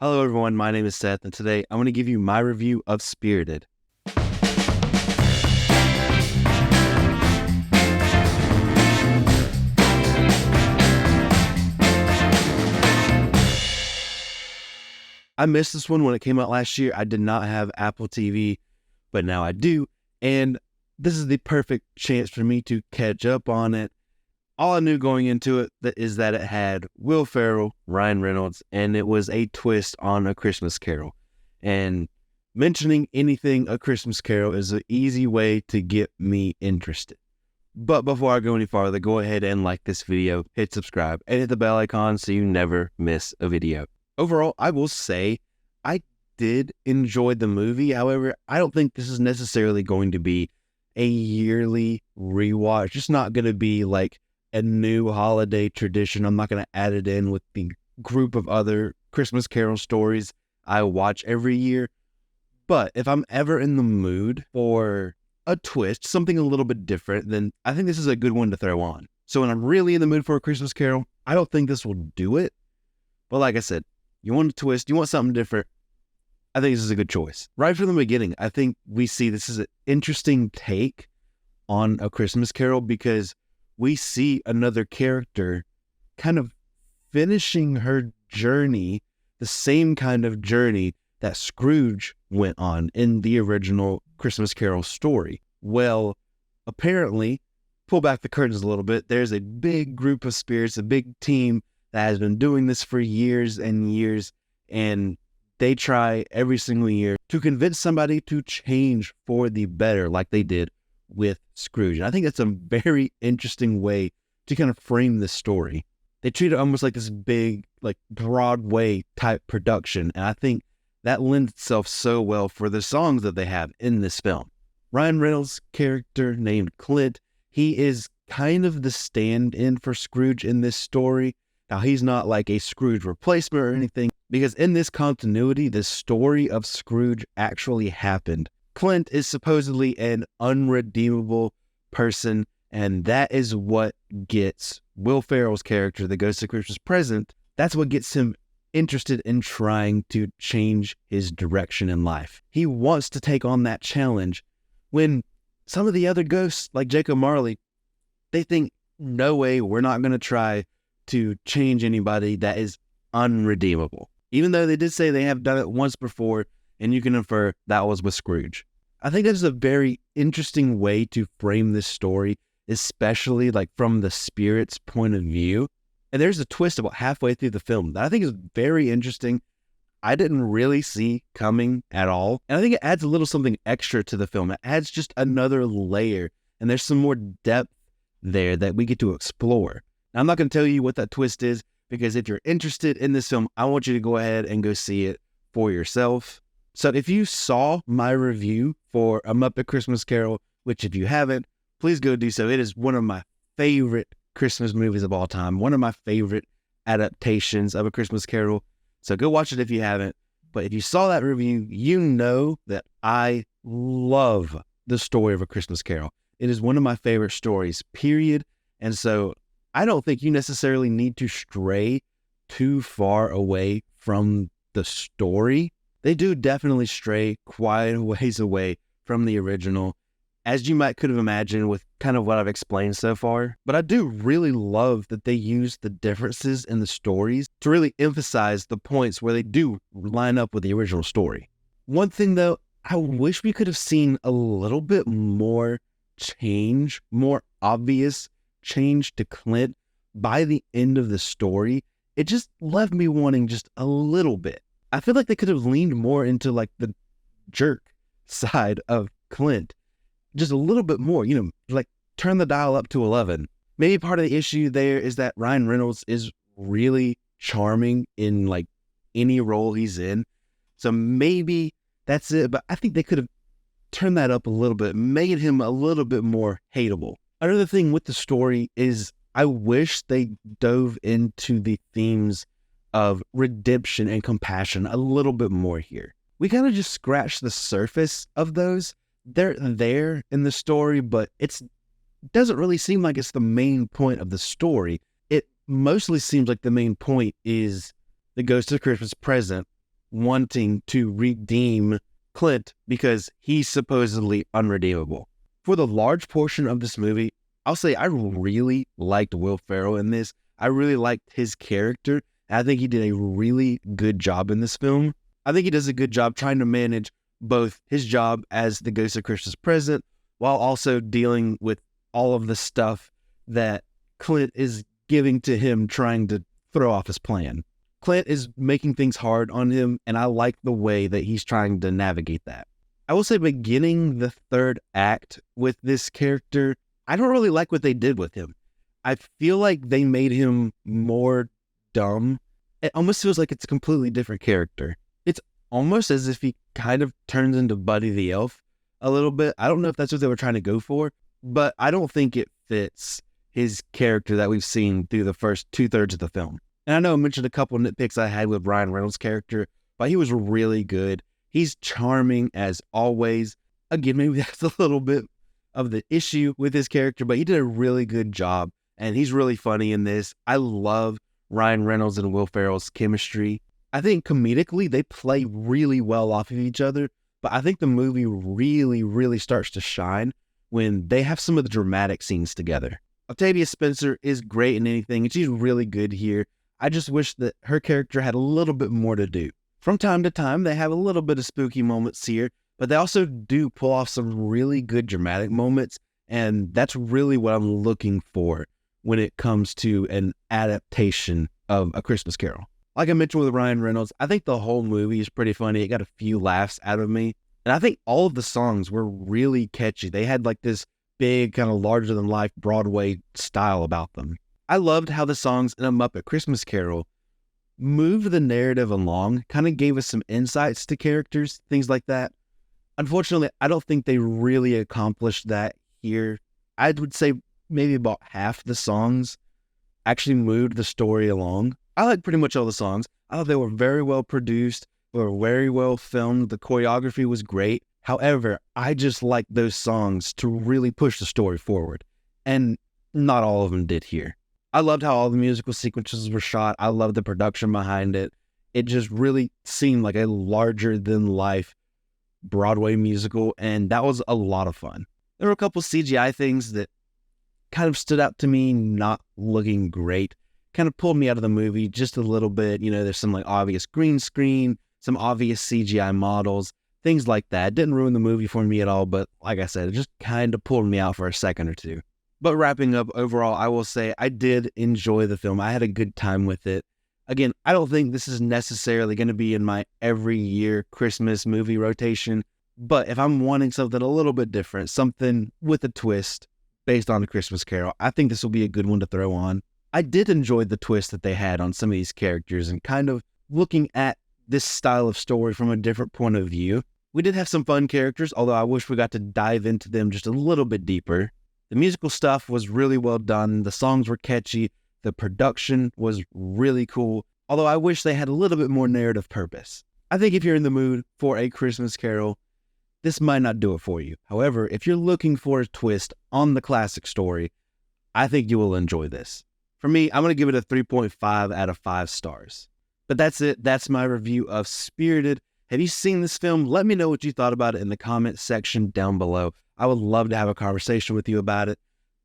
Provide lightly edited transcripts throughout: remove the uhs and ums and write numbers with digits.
Hello, everyone. My name is Seth, and today I'm going to give you my review of Spirited. I missed this one when it came out last year. I did not have Apple TV, but now I do, and this is the perfect chance for me to catch up on it. All I knew going into it is that it had Will Ferrell, Ryan Reynolds, and it was a twist on A Christmas Carol. And mentioning anything A Christmas Carol is an easy way to get me interested. But before I go any farther, go ahead and like this video, hit subscribe, and hit the bell icon so you never miss a video. Overall, I will say I did enjoy the movie. However, I don't think this is necessarily going to be a yearly rewatch. It's just not going to be like a new holiday tradition. I'm not going to add it in with the group of other Christmas Carol stories I watch every year. But if I'm ever in the mood for a twist, something a little bit different, then I think this is a good one to throw on. So when I'm really in the mood for A Christmas Carol, I don't think this will do it. But like I said, you want a twist, you want something different, I think this is a good choice. Right from the beginning, I think we see this is an interesting take on A Christmas Carol because we see another character kind of finishing her journey, the same kind of journey that Scrooge went on in the original Christmas Carol story. Well, apparently, pull back the curtains a little bit, there's a big group of spirits, a big team that has been doing this for years and years, and they try every single year to convince somebody to change for the better like they did with Scrooge. And I think that's a very interesting way to kind of frame this story. They treat it almost like this big, like Broadway type production, and I think that lends itself so well for the songs that they have in this film. Ryan Reynolds' character named Clint, he is kind of the stand-in for Scrooge in this story. Now, he's not like a Scrooge replacement or anything, because in this continuity, the story of Scrooge actually happened. Clint is supposedly an unredeemable person, and that is what gets Will Ferrell's character, the Ghost of Christmas Present, that's what gets him interested in trying to change his direction in life. He wants to take on that challenge when some of the other ghosts, like Jacob Marley, they think, no way, we're not going to try to change anybody that is unredeemable. Even though they did say they have done it once before, and you can infer that was with Scrooge. I think that's a very interesting way to frame this story, especially like from the spirit's point of view. And there's a twist about halfway through the film that I think is very interesting. I didn't really see coming at all. And I think it adds a little something extra to the film. It adds just another layer, and there's some more depth there that we get to explore. Now, I'm not going to tell you what that twist is, because if you're interested in this film, I want you to go ahead and go see it for yourself. So if you saw my review for A Muppet Christmas Carol, which if you haven't, please go do so. It is one of my favorite Christmas movies of all time, one of my favorite adaptations of A Christmas Carol. So go watch it if you haven't. But if you saw that review, you know that I love the story of A Christmas Carol. It is one of my favorite stories, period. And so I don't think you necessarily need to stray too far away from the story. They do definitely stray quite a ways away from the original, as you could have imagined with kind of what I've explained so far. But I do really love that they use the differences in the stories to really emphasize the points where they do line up with the original story. One thing though, I wish we could have seen a little bit more change, more obvious change to Clint by the end of the story. It just left me wanting just a little bit. I feel like they could have leaned more into like the jerk side of Clint, just a little bit more, like turn the dial up to 11. Maybe part of the issue there is that Ryan Reynolds is really charming in like any role he's in. So maybe that's it. But I think they could have turned that up a little bit, made him a little bit more hateable. Another thing with the story is I wish they dove into the themes of redemption and compassion a little bit more here. We kind of just scratched the surface of those. They're there in the story, but it doesn't really seem like it's the main point of the story. It mostly seems like the main point is the Ghost of Christmas Present wanting to redeem Clint because he's supposedly unredeemable. For the large portion of this movie, I'll say I really liked Will Ferrell in this. I really liked his character. I think he did a really good job in this film. I think he does a good job trying to manage both his job as the Ghost of Christmas Present while also dealing with all of the stuff that Clint is giving to him, trying to throw off his plan. Clint is making things hard on him, and I like the way that he's trying to navigate that. I will say beginning the third act with this character, I don't really like what they did with him. I feel like they made him more dumb. It almost feels like it's a completely different character. It's almost as if he kind of turns into Buddy the Elf a little bit. I don't know if that's what they were trying to go for, but I don't think it fits his character that we've seen through the first 2/3 of the film. And I know I mentioned a couple nitpicks I had with Ryan Reynolds' character, but he was really good. He's charming as always. Again, maybe that's a little bit of the issue with his character, but he did a really good job, and he's really funny in this. I love Ryan Reynolds and Will Ferrell's chemistry. I think comedically, they play really well off of each other, but I think the movie really, really starts to shine when they have some of the dramatic scenes together. Octavia Spencer is great in anything, and she's really good here. I just wish that her character had a little bit more to do. From time to time, they have a little bit of spooky moments here, but they also do pull off some really good dramatic moments, and that's really what I'm looking for when it comes to an adaptation of A Christmas Carol. Like I mentioned with Ryan Reynolds, I think the whole movie is pretty funny. It got a few laughs out of me, and I think all of the songs were really catchy. They had like this big, kind of larger-than-life Broadway style about them. I loved how the songs in A Muppet Christmas Carol moved the narrative along, kind of gave us some insights to characters, things like that. Unfortunately, I don't think they really accomplished that here. I would say maybe about half the songs actually moved the story along. I like pretty much all the songs. I thought they were very well produced, they were very well filmed, the choreography was great. However, I just like those songs to really push the story forward, and not all of them did here. I loved how all the musical sequences were shot. I loved the production behind it. It just really seemed like a larger-than-life Broadway musical, and that was a lot of fun. There were a couple CGI things that kind of stood out to me not looking great. Kind of pulled me out of the movie just a little bit. You know, there's some like obvious green screen, some obvious CGI models, things like that. Didn't ruin the movie for me at all, but like I said, it just kind of pulled me out for a second or two. But wrapping up overall, I will say I did enjoy the film. I had a good time with it. Again, I don't think this is necessarily going to be in my every year Christmas movie rotation, but if I'm wanting something a little bit different, something with a twist based on A Christmas Carol, I think this will be a good one to throw on. I did enjoy the twist that they had on some of these characters and kind of looking at this style of story from a different point of view. We did have some fun characters, although I wish we got to dive into them just a little bit deeper. The musical stuff was really well done. The songs were catchy. The production was really cool, although I wish they had a little bit more narrative purpose. I think if you're in the mood for A Christmas Carol, this might not do it for you. However, if you're looking for a twist on the classic story, I think you will enjoy this. For me, I'm going to give it a 3.5 out of 5 stars. But that's it. That's my review of Spirited. Have you seen this film? Let me know what you thought about it in the comment section down below. I would love to have a conversation with you about it.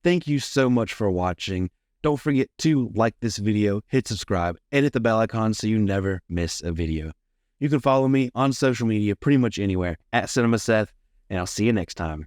Thank you so much for watching. Don't forget to like this video, hit subscribe, and hit the bell icon so you never miss a video. You can follow me on social media pretty much anywhere at CinemaSeth, and I'll see you next time.